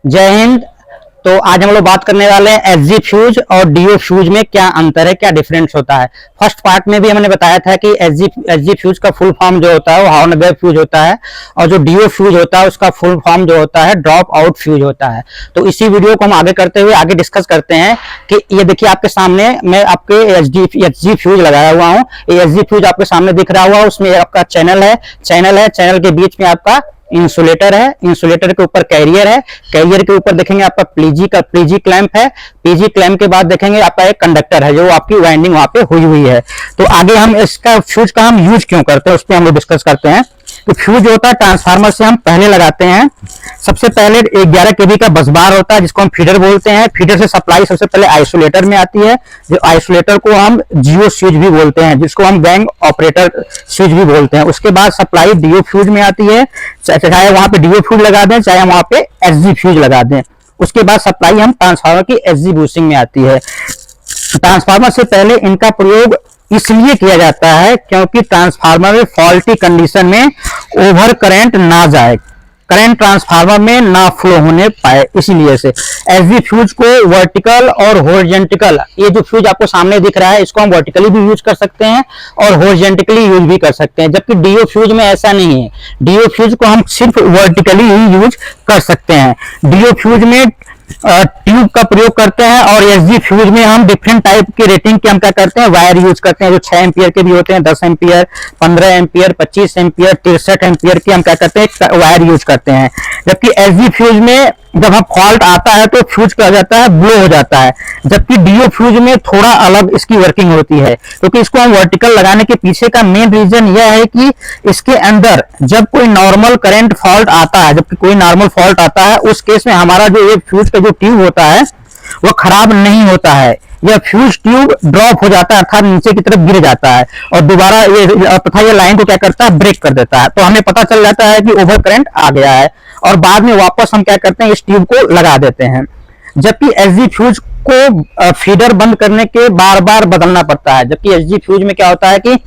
जय हिंद। तो आज हम लोग बात करने वाले हैं एसजी फ्यूज और डीओ फ्यूज में क्या अंतर है, क्या डिफरेंस होता है। फर्स्ट पार्ट में भी हमने बताया था कि एसजी फ्यूज का फुल फॉर्म जो होता है वो हॉर्न-वेव फ्यूज होता है और जो डीओ फ्यूज होता है उसका फुल फॉर्म जो होता है ड्रॉप आउट फ्यूज होता है। तो इसी वीडियो को हम आगे करते हुए आगे डिस्कस करते हैं कि ये देखिए आपके सामने मैं आपके एसजी फ्यूज लगाया हुआ हूँ। ये एसजी फ्यूज आपके सामने दिख रहा हुआ, उसमें आपका चैनल के बीच में आपका इंसुलेटर है, इंसुलेटर के ऊपर कैरियर है, कैरियर के ऊपर देखेंगे आपका पीजी क्लैंप है, पीजी क्लैंप के बाद देखेंगे आपका एक कंडक्टर है जो आपकी वाइंडिंग वहां पे हुई है। तो आगे हम इसका फ्यूज का हम यूज क्यों करते हैं उस पर हम लोग डिस्कस करते हैं। तो फ्यूज होता है ट्रांसफार्मर से हम पहले लगाते हैं। सबसे पहले 11 केवी का बस बार होता है जिसको हम फीडर बोलते हैं। फीडर से सप्लाई सबसे पहले आइसोलेटर में आती है, जो आइसोलेटर को हम जियो स्विच भी बोलते हैं, जिसको हम गैंग ऑपरेटर स्विच भी बोलते हैं। उसके बाद सप्लाई डीओ फ्यूज में आती है, चाहे वहां पे डीओ फ्यूज लगा दें चाहे वहां पे एसजी फ्यूज लगा दें। उसके बाद सप्लाई हम ट्रांसफार्मर की एसजी बूस्टिंग में आती है। ट्रांसफार्मर से पहले इनका प्रयोग इसलिए किया जाता है क्योंकि ट्रांसफार्मर में फॉल्टी कंडीशन में ओवर करंट ना जाए, करंट ट्रांसफार्मर में ना फ्लो होने पाए, इसीलिए से एसजी फ्यूज को वर्टिकल और हॉरिजॉन्टल, ये जो फ्यूज आपको सामने दिख रहा है इसको हम वर्टिकली भी यूज कर सकते हैं और हॉरिजॉन्टली यूज भी कर सकते हैं, जबकि डीओ फ्यूज में ऐसा नहीं है। डीओ फ्यूज को हम सिर्फ वर्टिकली ही यूज कर सकते हैं। डीओ फ्यूज में ट्यूब का प्रयोग करते हैं और एसजी फ्यूज में हम डिफरेंट टाइप के रेटिंग के हम क्या करते हैं वायर यूज करते हैं, जो 6 एम्पियर के भी होते हैं, 10 एम्पियर, 15 एम्पियर, 25 एम्पियर, 63 एम्पियर के हम क्या करते हैं वायर यूज करते हैं। जबकि एसजी फ्यूज में जब हम फॉल्ट आता है तो फ्यूज क्या हो जाता है, ब्लो हो जाता है, जबकि डीओ फ्यूज में थोड़ा अलग इसकी वर्किंग होती है। क्योंकि इसको हम वर्टिकल लगाने के पीछे का मेन रीजन यह है कि इसके अंदर जब कोई नॉर्मल करंट फॉल्ट आता है, जबकि कोई नॉर्मल फॉल्ट आता है उस केस में हमारा जो ये फ्यूज का जो ट्यूब होता है वो खराब नहीं होता है, यह फ्यूज ट्यूब ड्रॉप हो जाता है अर्थात नीचे की तरफ गिर जाता है और दोबारा ये तथा ये लाइन को क्या करता है, ब्रेक कर देता है। तो हमें पता चल जाता है कि ओवर करंट आ गया है और बाद में वापस हम क्या करते हैं इस ट्यूब को लगा देते हैं। जबकि एसजी फ्यूज को फीडर बंद करने के बार बार बदलना पड़ता है, जबकि एसजी फ्यूज में क्या होता है कि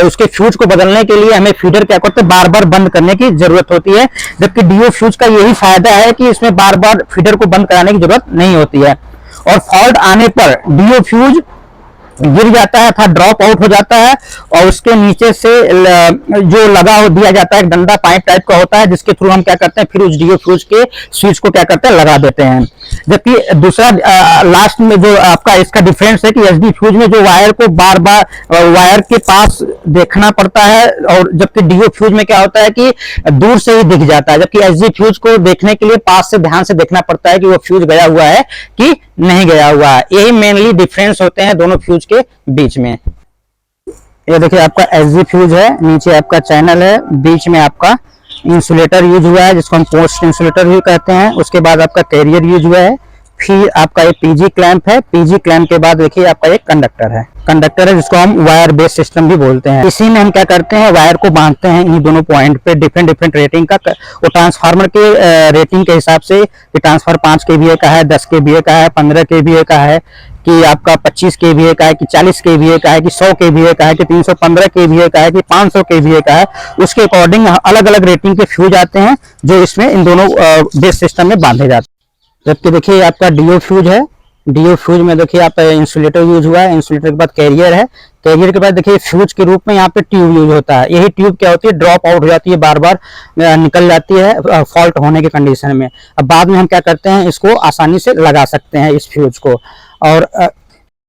उसके फ्यूज को बदलने के लिए हमें फीडर क्या करते हैं बार बार बंद करने की जरूरत होती है। जबकि डीओ फ्यूज का यही फायदा है कि इसमें बार बार फीडर को बंद कराने की जरूरत नहीं होती है और फॉल्ट आने पर डीओ फ्यूज गिर जाता है, था ड्रॉप आउट हो जाता है और उसके नीचे से जो लगा दिया जाता है एक डंडा पाइप टाइप का होता है जिसके थ्रू हम क्या करते हैं फिर उस डीओ फ्यूज के स्विच को क्या करते हैं लगा देते हैं। जबकि दूसरा लास्ट में जो आपका इसका डिफरेंस है कि एसडी फ्यूज में जो वायर को बार बार वायर के पास देखना पड़ता है और जबकि डीओ फ्यूज में क्या होता है कि दूर से ही दिख जाता है, जबकि एसडी फ्यूज को देखने के लिए पास से ध्यान से देखना पड़ता है कि वो फ्यूज गया हुआ है कि नहीं गया हुआ है। यही मेनली डिफरेंस होते हैं दोनों फ्यूज के बीच में। ये देखिए आपका एसजी फ्यूज है, नीचे आपका चैनल है, बीच में आपका इंसुलेटर यूज हुआ है जिसको हम पोस्ट इंसुलेटर भी कहते हैं। उसके बाद आपका कैरियर यूज हुआ है, फिर आपका एक पीजी क्लैंप है, पीजी क्लैंप के बाद देखिए आपका एक कंडक्टर है जिसको हम वायर बेस सिस्टम भी बोलते हैं। इसी में हम क्या करते हैं वायर को बांधते हैं इन दोनों पॉइंट पे डिफरेंट रेटिंग का, वो ट्रांसफार्मर के रेटिंग के हिसाब से कि ट्रांसफार्मर 5 केवीए का है, 10 केवीए का है, 15 केवीए का है, कि आपका 25 केवीए का है, कि 40 केवीए का है, कि 100 केवीए का है, कि 315 केवीए का है, कि 500 केवीए का है, उसके अकॉर्डिंग अलग अलग रेटिंग के फ्यूज आते हैं जो इसमें इन दोनों बेस सिस्टम में बांधे जाते हैं। जबकि देखिए आपका डीओ फ्यूज है, डीओ फ्यूज में देखिए आप इंसुलेटर यूज हुआ है, इंसुलेटर के बाद कैरियर है, कैरियर के बाद देखिए फ्यूज के रूप में यहाँ पे ट्यूब यूज होता है। यही ट्यूब क्या होती है ड्रॉप आउट हो जाती है, बार बार निकल जाती है फॉल्ट होने की कंडीशन में। अब बाद में हम क्या करते हैं इसको आसानी से लगा सकते हैं इस फ्यूज को। और